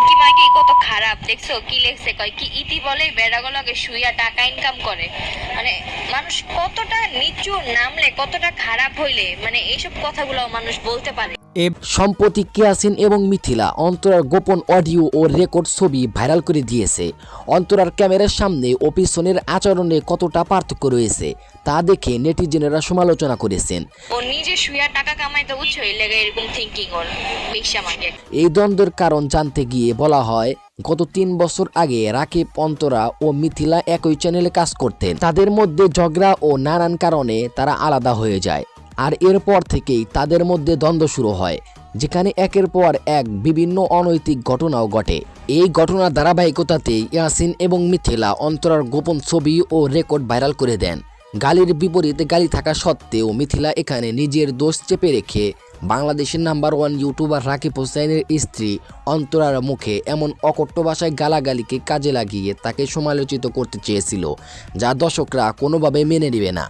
পিঙ্কি মাইকি কত খারাপ দেখছো কি লেখছে, কয় কি ইতি বলে বেড়াগুলোকে শুইয়া টাকা ইনকাম করে। মানে মানুষ কতটা নিচু নামলে, কতটা খারাপ হইলে মানে এইসব কথাগুলো মানুষ বলতে পারে। সম্প্রতি কেয়াসিন এবং মিথিলা অন্তরার গোপন অডিও ও রেকর্ড ছবি ভাইরাল করে দিয়েছে। অন্তরার ক্যামেরার সামনে ও পিছনের আচরণে কতটা পার্থক্য রয়েছে তা দেখে নেটিজেনেরা সমালোচনা করেছেন। ও নিজে শুইয়া টাকা কামাইতে বুঝছো, এই লেগে এরকম থিঙ্কিং ওর বেশ্যা মাগে। এই দ্বন্দ্বের কারণ জানতে গিয়ে বলা হয়, গত 3 বছর আগে রাকিব, অন্তরা ও মিথিলা একই চ্যানেলে কাজ করতেন। তাদের মধ্যে ঝগড়া ও নানান কারণে তারা আলাদা হয়ে যায়। আর এরপর থেকেই তাদের মধ্যে দ্বন্দ্ব শুরু হয়, যেখানে একের পর এক বিভিন্ন অনৈতিক ঘটনাও ঘটে। এই ঘটনার ধারাবাহিকতাতে ইয়াসিন এবং মিথিলা অন্তরার গোপন ছবি ও রেকর্ড ভাইরাল করে দেন। গালির বিপরীতে গালি থাকা সত্ত্বেও মিথিলা এখানে নিজের দোষ চেপে রেখে বাংলাদেশের নাম্বার 1 ইউটিউবার রাকিব হোসেনের স্ত্রী অন্তরার মুখে এমন অকট্য ভাষায় গালাগালিকে কাজে লাগিয়ে তাকে সমালোচিত করতে চেয়েছিল, যা দর্শকরা কোনোভাবে মেনে নেবে না।